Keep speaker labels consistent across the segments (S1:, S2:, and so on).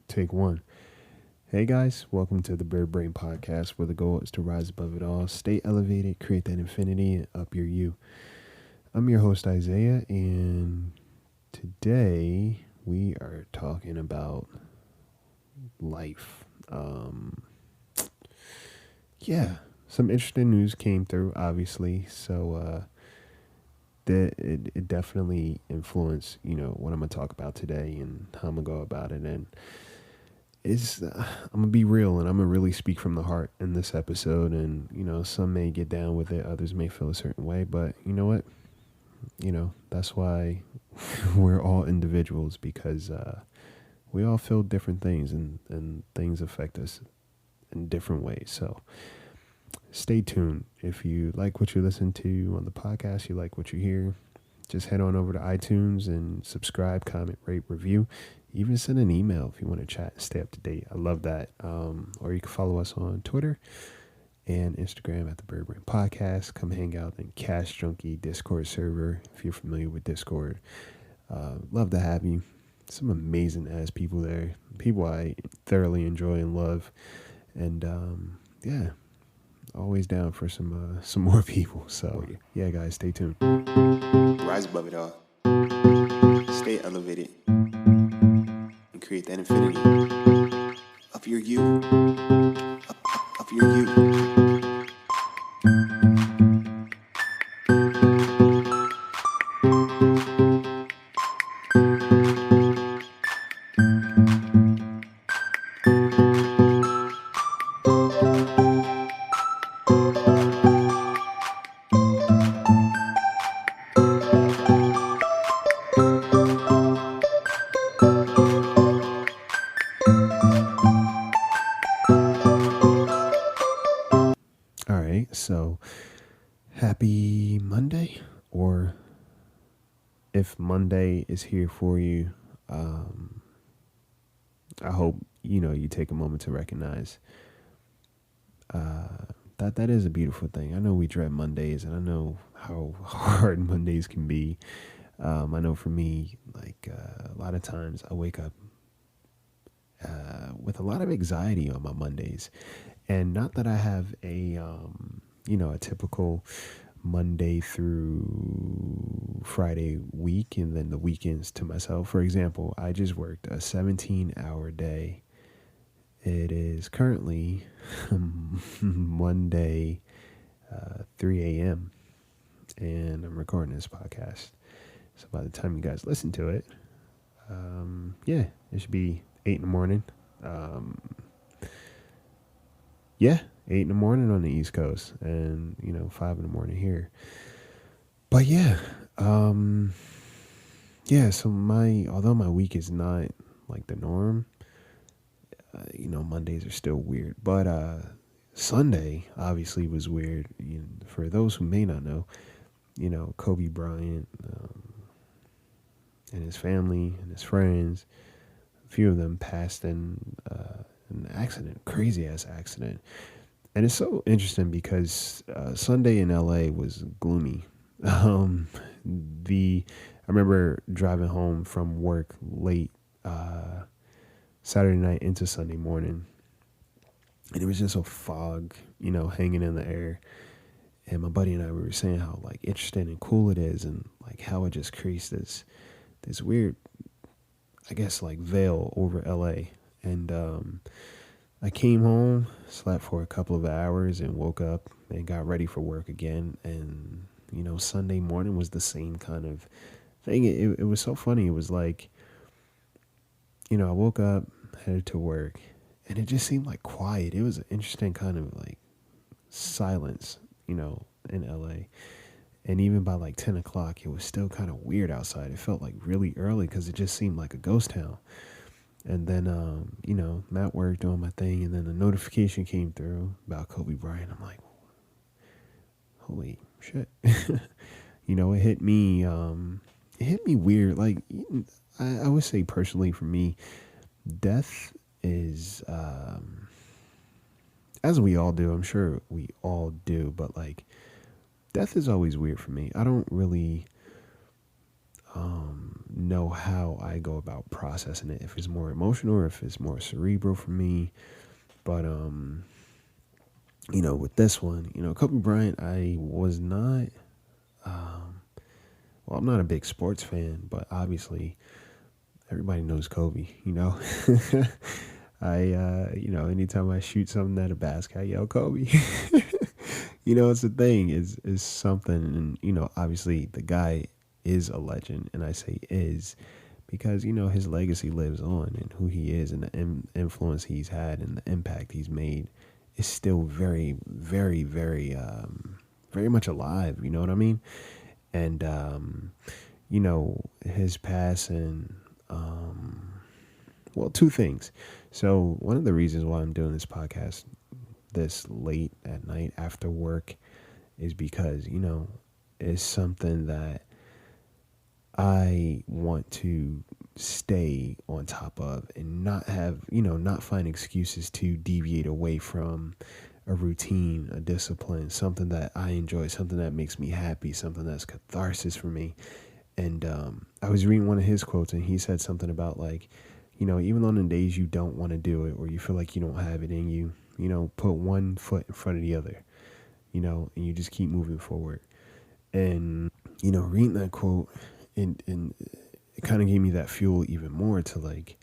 S1: Take one. Hey guys, welcome to the Bird Brain Podcast, where the goal is to rise above it all, stay elevated, create that infinity, and up your you. I'm your host, Isaiah, and today we are talking about life. Yeah, some interesting news came through, obviously, so that it definitely influenced, what I'm going to talk about today and how I'm going to go about it. And I'm gonna be real and I'm gonna really speak from the heart in this episode. And some may get down with it, others may feel a certain way, but you know what? That's why we're all individuals, because we all feel different things, and things affect us in different ways. So stay tuned. If you like what you listen to on the podcast, you like what you hear, just head on over to iTunes and subscribe, comment, rate, review. Even send an email if you want to chat and stay up to date. I love that. Or you can follow us on Twitter and Instagram at the Bird Brain Podcast. Come hang out in Cash Junkie Discord server if you're familiar with Discord. Love to have you. Some amazing ass people there. People I thoroughly enjoy and love. And yeah, always down for some more people. So yeah, guys, stay tuned.
S2: Rise above it all. Stay elevated. And create that infinity. Of your you. Of your you.
S1: All right, so happy Monday, or if Monday is here for you, I hope you take a moment to recognize that is a beautiful thing. I know we dread Mondays, and I know how hard Mondays can be. I know for me, like a lot of times, I wake up with a lot of anxiety on my Mondays, and not that I have a typical Monday through Friday week and then the weekends to myself. For example, I just worked a 17-hour day. It is currently Monday, 3 a.m., and I'm recording this podcast. So by the time you guys listen to it, yeah, it should be 8 in the morning. Yeah, 8 in the morning on the East Coast, and 5 in the morning here. But yeah, so although my week is not like the norm, Mondays are still weird. But Sunday obviously was weird. For those who may not know, Kobe Bryant and his family and his friends, a few of them passed in an accident, crazy ass accident. And it's so interesting because Sunday in LA was gloomy. I remember driving home from work late Saturday night into Sunday morning, and it was just a fog, hanging in the air. And my buddy and I, we were saying how like interesting and cool it is, and like how it just creates this weird, I guess, like veil over LA. And I came home, slept for a couple of hours, and woke up and got ready for work again. And Sunday morning was the same kind of thing. It was so funny. It was like, I woke up, headed to work, and it just seemed like quiet. It was an interesting kind of like silence, in LA. And even by like 10 o'clock, it was still kind of weird outside. It felt like really early because it just seemed like a ghost town. And then, I'm at work doing my thing, and then the notification came through about Kobe Bryant. I'm like, holy shit. It hit me weird. Like, I would say personally for me, death is, as we all do, I'm sure we all do, but like, death is always weird for me. I don't really know how I go about processing it, if it's more emotional or if it's more cerebral for me. But with this one, Kobe Bryant, I was not. Well, I'm not a big sports fan, but obviously everybody knows Kobe. Anytime I shoot something at a basket, I yell Kobe. It's a thing. Is something, and obviously the guy is a legend, and I say is because his legacy lives on, and who he is, and the influence he's had, and the impact he's made is still very, very, very, very much alive. You know what I mean? And his passing. Well, two things. So one of the reasons why I'm doing this podcast this late at night after work is because it's something that I want to stay on top of and not have, not find excuses to deviate away from a routine, a discipline, something that I enjoy, something that makes me happy, something that's catharsis for me. And I was reading one of his quotes, and he said something about like, even on the days you don't want to do it or you feel like you don't have it in you, put one foot in front of the other, and you just keep moving forward. And, reading that quote, and it kind of gave me that fuel even more to like,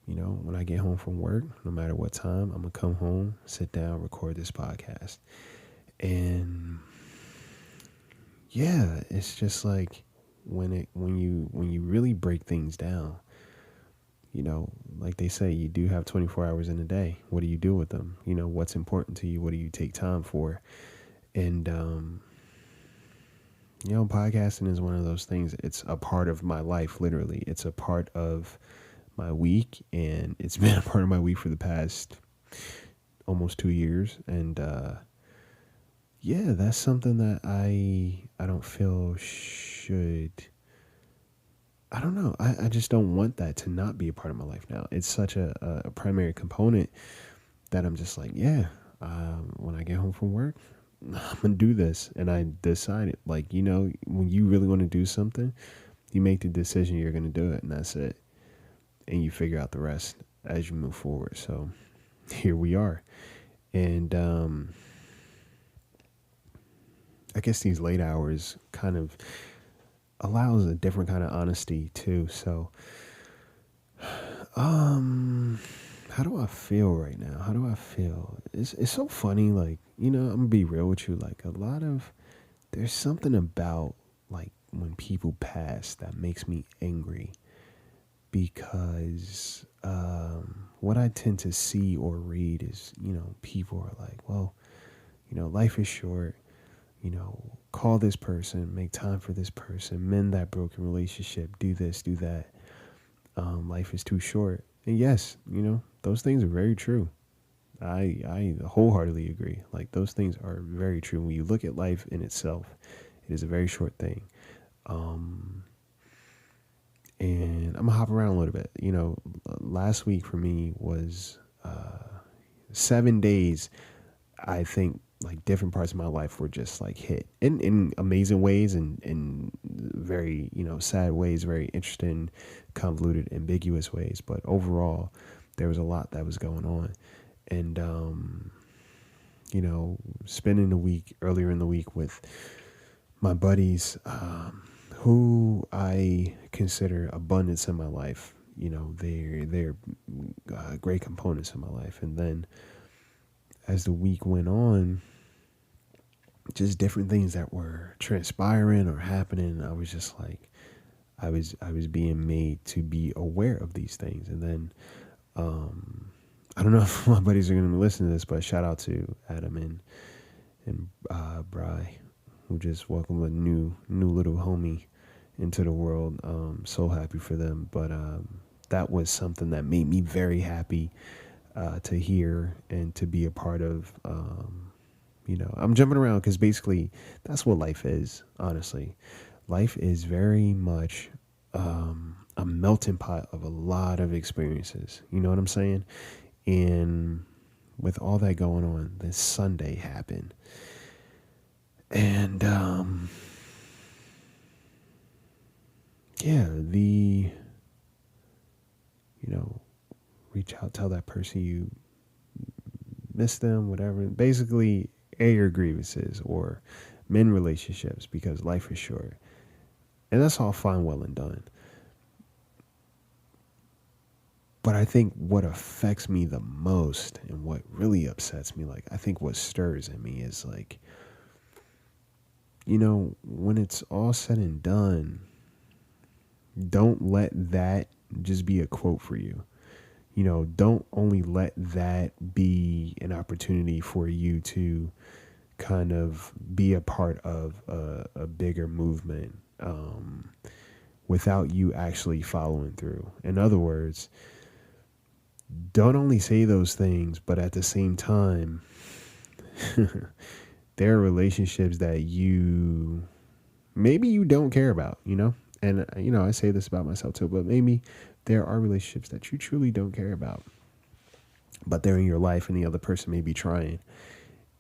S1: when I get home from work, no matter what time, I'm going to come home, sit down, record this podcast. And yeah, it's just like when you really break things down, like they say, you do have 24 hours in a day. What do you do with them? What's important to you? What do you take time for? And, podcasting is one of those things. It's a part of my life, literally. It's a part of my week, and it's been a part of my week for the past almost 2 years. And, yeah, that's something that I don't feel should. I don't know. I just don't want that to not be a part of my life now. It's such a primary component that I'm just like, yeah, when I get home from work, I'm going to do this. And I decided, like, when you really want to do something, you make the decision you're going to do it, and that's it. And you figure out the rest as you move forward. So here we are. And I guess these late hours kind of allows a different kind of honesty too. So, how do I feel right now? How do I feel? It's so funny. Like, I'm gonna be real with you. Like there's something about like when people pass that makes me angry because, what I tend to see or read is, people are like, well, life is short. Call this person, make time for this person, mend that broken relationship, do this, do that. Life is too short. And yes, those things are very true. I wholeheartedly agree. Like those things are very true. When you look at life in itself, it is a very short thing. And I'm gonna hop around a little bit. Last week for me was 7 days. I think like different parts of my life were just like hit in amazing ways and in very, sad ways, very interesting, convoluted, ambiguous ways. But overall, there was a lot that was going on. And, spending the week earlier in the week with my buddies, who I consider abundance in my life. They're great components in my life. And then as the week went on, just different things that were transpiring or happening, I was just like, I was being made to be aware of these things. And then, I don't know if my buddies are going to be listening to this, but shout out to Adam and Bry, who just welcomed a new little homie into the world. So happy for them. But that was something that made me very happy to hear and to be a part of. I'm jumping around because basically that's what life is, honestly. Life is very much a melting pot of a lot of experiences. You know what I'm saying? And with all that going on, this Sunday happened. And yeah, you know, reach out, tell that person you miss them, whatever. Basically, air your grievances or mend relationships because life is short. And that's all fine, well, and done. But I think what affects me the most and what really upsets me, like, I think what stirs in me is like, when it's all said and done, don't let that just be a quote for you. Don't only let that be an opportunity for you to kind of be a part of a bigger movement without you actually following through. In other words, don't only say those things, but at the same time, there are relationships that maybe you don't care about, And, I say this about myself too, but maybe there are relationships that you truly don't care about, but they're in your life and the other person may be trying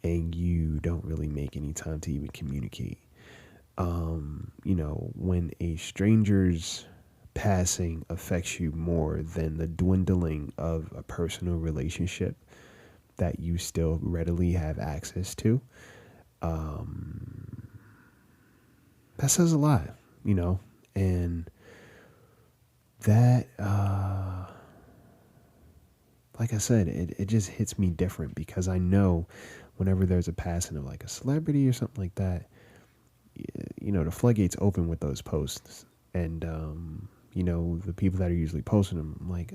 S1: and you don't really make any time to even communicate. When a stranger's passing affects you more than the dwindling of a personal relationship that you still readily have access to, that says a lot, and that, like I said, it just hits me different because I know whenever there's a passing of like a celebrity or something like that, the floodgates open with those posts. And, the people that are usually posting them, I'm like,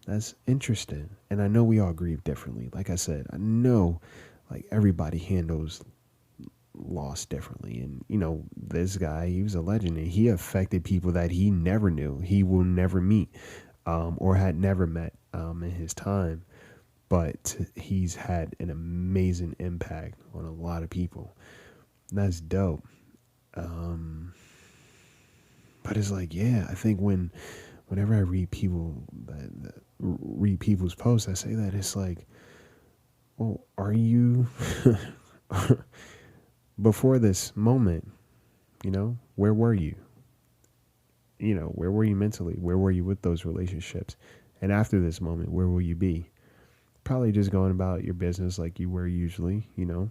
S1: that's interesting. And I know we all grieve differently. Like I said, I know like everybody handles loss differently. And, this guy, he was a legend and he affected people that he never knew, he will never meet, or had never met in his time. But he's had an amazing impact on a lot of people. And that's dope. But it's like, yeah, I think whenever I read read people's posts, I say that it's like, well, are you before this moment, where were you? Where were you mentally? Where were you with those relationships? And after this moment, where will you be? Probably just going about your business like you were usually, and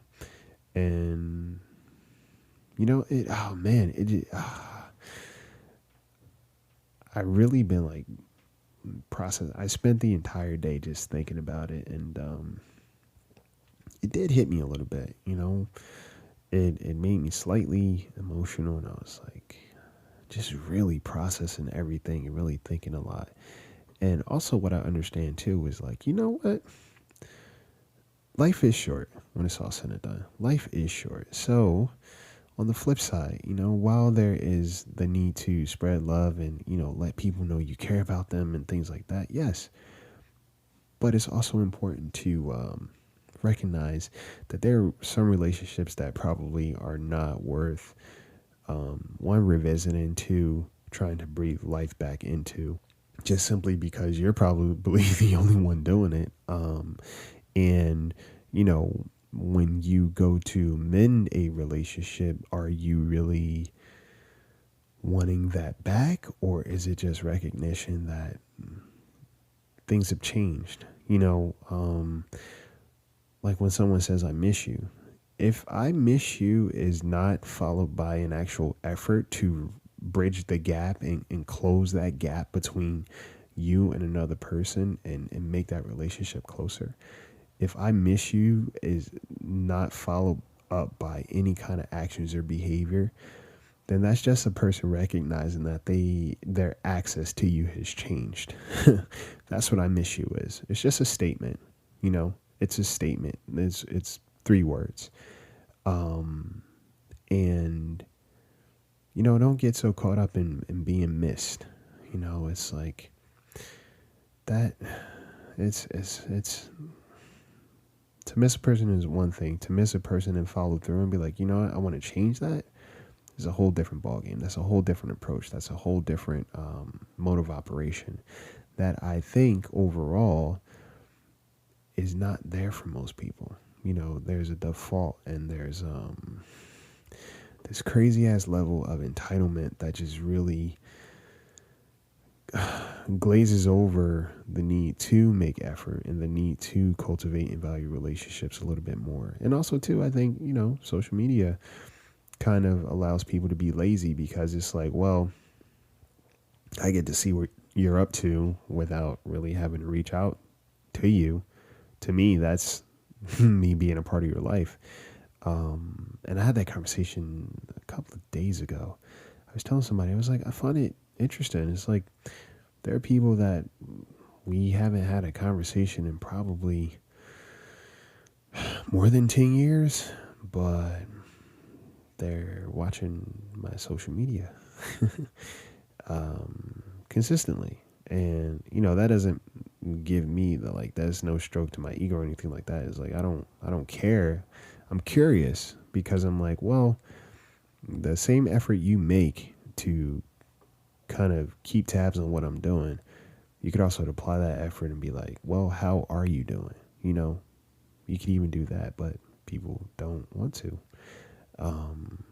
S1: oh man, I really been like I spent the entire day just thinking about it, and it did hit me a little bit. It made me slightly emotional, and I was like just really processing everything and really thinking a lot. And also what I understand too is like, what? Life is short when it's all said and done. Life is short. So on the flip side, while there is the need to spread love and, let people know you care about them and things like that, yes. But it's also important to recognize that there are some relationships that probably are not worth, one, revisiting, two, trying to breathe life back into, just simply because you're probably the only one doing it. And, when you go to mend a relationship, are you really wanting that back? Or is it just recognition that things have changed? Like when someone says, I miss you. If I miss you is not followed by an actual effort to bridge the gap and close that gap between you and another person and make that relationship closer. If I miss you is not followed up by any kind of actions or behavior, then that's just a person recognizing that their access to you has changed. That's what I miss you is. It's just a statement, it's a statement. It's 3 words. And, don't get so caught up in being missed. It's like that. It's to miss a person is one thing. To miss a person and follow through and be like, I want to change that is a whole different ballgame. That's a whole different approach. That's a whole different mode of operation that I think overall is not there for most people. There's a default and there's this crazy ass level of entitlement that just really glazes over the need to make effort and the need to cultivate and value relationships a little bit more. And also, too, I think, social media kind of allows people to be lazy because it's like, well, I get to see what you're up to without really having to reach out to you. To me, that's me being a part of your life. And I had that conversation a couple of days ago. I was telling somebody, I was like, I find it interesting. It's like there are people that we haven't had a conversation in probably more than 10 years, but they're watching my social media consistently. And, that doesn't give me that's no stroke to my ego or anything like that. It's like, I don't care. I'm curious because I'm like, well, the same effort you make to kind of keep tabs on what I'm doing, you could also apply that effort and be like, well, how are you doing? You could even do that, but people don't want to. And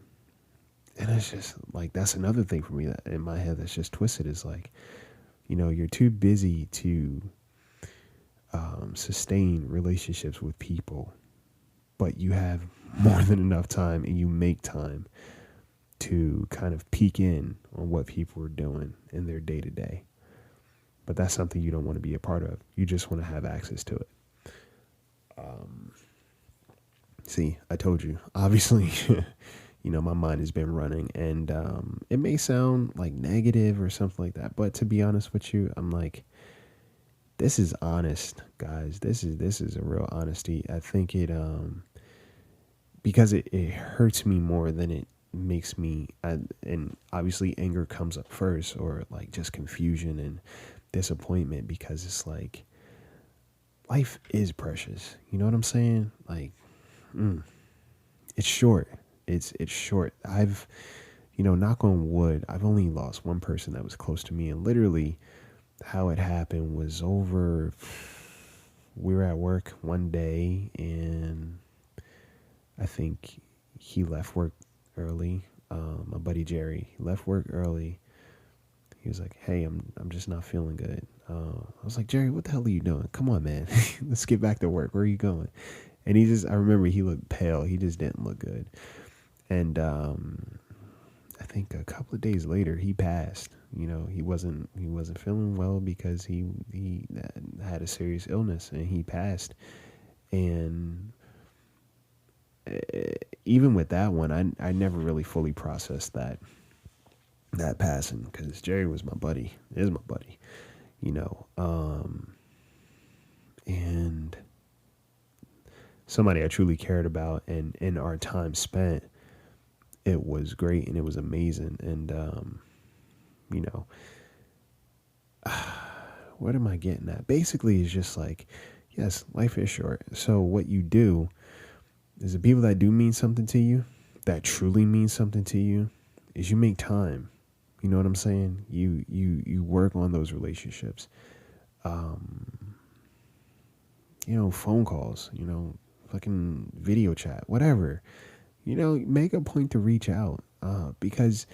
S1: it's just like, that's another thing for me that in my head that's just twisted is like, you're too busy to sustain relationships with people, but you have more than enough time and you make time to kind of peek in on what people are doing in their day to day. But that's something you don't want to be a part of. You just want to have access to it. See, I told you, obviously, my mind has been running and it may sound like negative or something like that. But to be honest with you, I'm like, this is honest, guys. This is a real honesty. I think it, because it hurts me more than it makes me, and obviously anger comes up first, or like just confusion and disappointment, because it's like, life is precious. You know what I'm saying? Like, it's short. It's short. I've, knock on wood, I've only lost one person that was close to me, and literally how it happened was over. We were at work one day, and I think he left work early. My buddy Jerry, he left work early. He was like, "Hey, I'm just not feeling good." I was like, "Jerry, what the hell are you doing? Come on, man. Let's get back to work. Where are you going?" And I remember he looked pale. He just didn't look good. And I think a couple of days later, he passed. He wasn't feeling well because he had a serious illness, and he passed. And even with that one, I never really fully processed that passing, because Jerry was my buddy, is my buddy, and somebody I truly cared about, and in our time spent, it was great and it was amazing. And what am I getting at? Basically, it's just like, yes, life is short. So what you do is, the people that do mean something to you, that truly mean something to you, is you make time. You know what I'm saying? You work on those relationships. Phone calls, fucking video chat, whatever. Make a point to reach out. Because,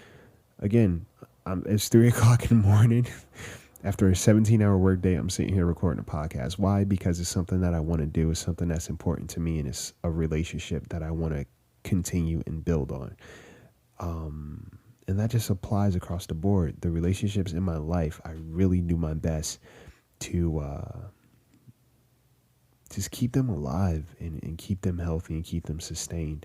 S1: again, it's 3 o'clock in the morning. After a 17-hour workday, I'm sitting here recording a podcast. Why? Because it's something that I want to do. It's something that's important to me, and it's a relationship that I want to continue and build on. And that just applies across the board. The relationships in my life, I really do my best to just keep them alive and keep them healthy and keep them sustained.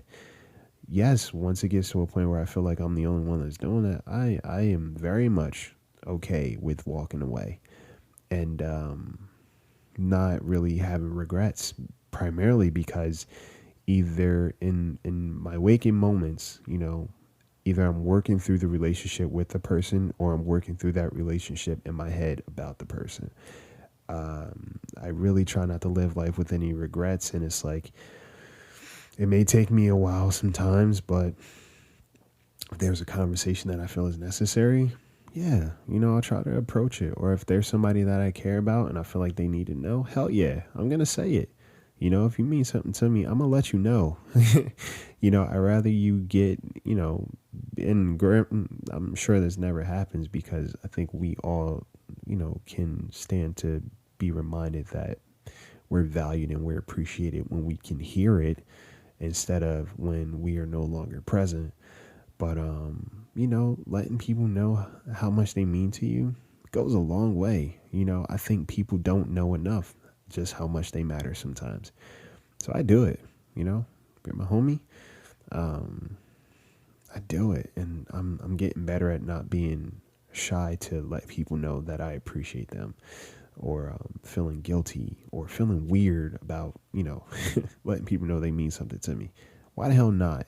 S1: Yes, once it gets to a point where I feel like I'm the only one that's doing that, I am very much okay with walking away and not really having regrets, primarily because either in my waking moments, either I'm working through the relationship with the person, or I'm working through that relationship in my head about the person. I really try not to live life with any regrets, and it's like, it may take me a while sometimes, but if there's a conversation that I feel is necessary, yeah, I'll try to approach it. Or if there's somebody that I care about and I feel like they need to know, hell yeah, I'm going to say it. If you mean something to me, I'm gonna let you know. I'd rather you get, and I'm sure this never happens because I think we all, can stand to be reminded that we're valued and we're appreciated when we can hear it instead of when we are no longer present. But letting people know how much they mean to you goes a long way. I think people don't know enough just how much they matter sometimes. So I do it, you're my homie. I do it, and I'm getting better at not being shy to let people know that I appreciate them, or feeling guilty or feeling weird about letting people know they mean something to me. Why the hell not?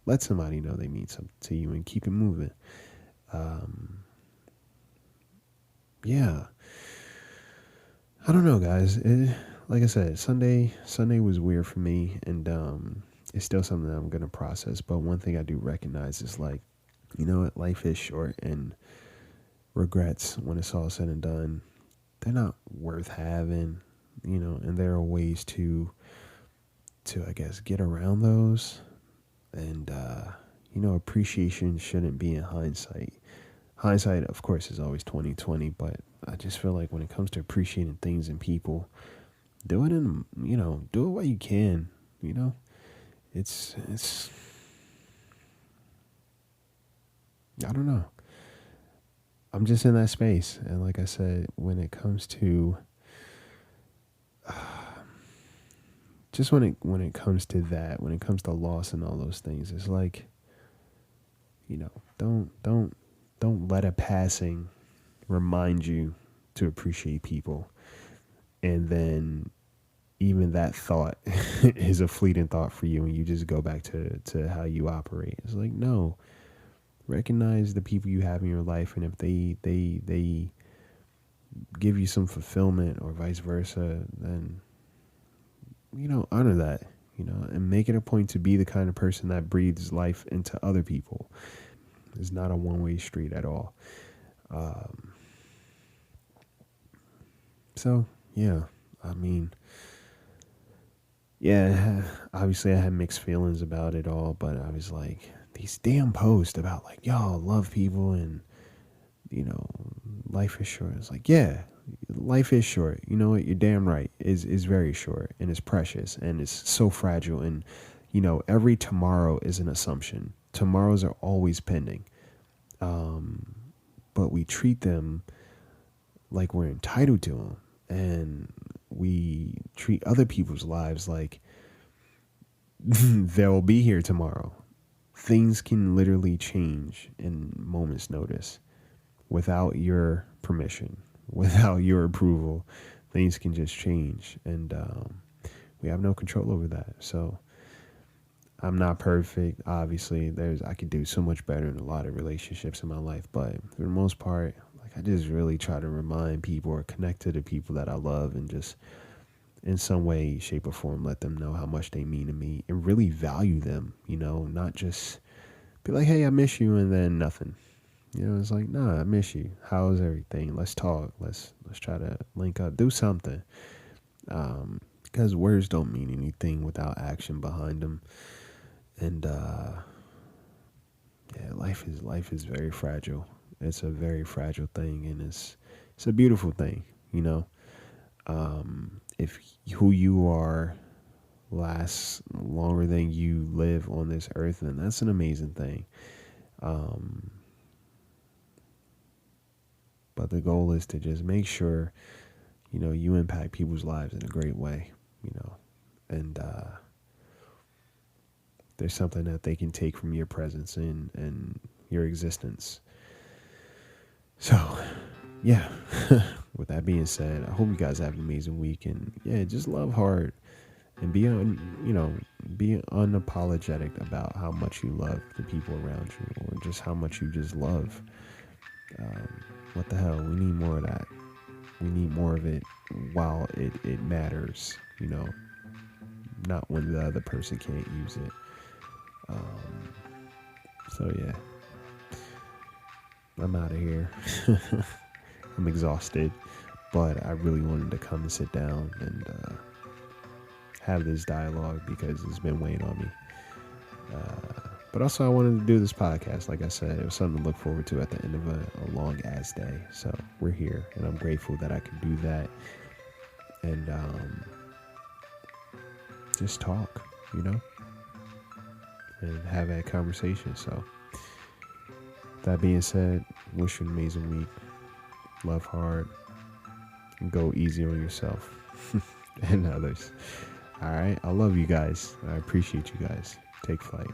S1: Let somebody know they mean something to you and keep it moving. Yeah, I don't know, guys. Like I said, Sunday was weird for me, and it's still something that I'm gonna process. But one thing I do recognize is, like, what, life is short, and regrets, when it's all said and done, they're not worth having. And there are ways to I guess get around those, and appreciation shouldn't be in hindsight. Hindsight, of course, is always 2020, but I just feel like when it comes to appreciating things and people, do it do it while you can. It's I don't know. I'm just in that space, and like I said, when it comes to just when it comes to that, when it comes to loss and all those things, it's like, don't let a passing remind you to appreciate people, and then even that thought is a fleeting thought for you, and you just go back to how you operate. It's like, no, recognize the people you have in your life, and if they give you some fulfillment or vice versa, then honor that, and make it a point to be the kind of person that breathes life into other people. It's not a one-way street at all. So yeah, I mean, yeah, obviously I had mixed feelings about it all, but I was like, these damn posts about, like, y'all love people and, life is short. It's like, yeah, life is short. You know what? You're damn right. Is very short, and it's precious, and it's so fragile. And, every tomorrow is an assumption. Tomorrows are always pending. But we treat them like we're entitled to them. And we treat other people's lives like they'll be here tomorrow. Things can literally change in moments' notice without your permission, without your approval. Things can just change, and we have no control over that. So I'm not perfect. Obviously, I could do so much better in a lot of relationships in my life, but for the most part, like, I just really try to remind people or connect to the people that I love, and just in some way, shape, or form, let them know how much they mean to me and really value them, not just be like, hey, I miss you, and then nothing. It's like, nah, I miss you. How's everything? Let's talk. Let's try to link up, do something. Because words don't mean anything without action behind them. And yeah, life is very fragile. It's a very fragile thing, and it's a beautiful thing, If who you are lasts longer than you live on this earth, then that's an amazing thing. But the goal is to just make sure, you impact people's lives in a great way, and there's something that they can take from your presence and your existence. So, yeah, with that being said, I hope you guys have an amazing week, and yeah, just love hard and be unapologetic about how much you love the people around you, or just how much you just love. What the hell? We need more of that. We need more of it while it matters, not when the other person can't use it. So yeah, I'm out of here. I'm exhausted, but I really wanted to come and sit down and have this dialogue because it's been weighing on me. But also I wanted to do this podcast. Like I said, it was something to look forward to at the end of a long ass day. So we're here, and I'm grateful that I can do that and just talk, and have that conversation. So that being said, wish you an amazing week. Love hard. Go easy on yourself and others. All right. I love you guys. I appreciate you guys. Take flight.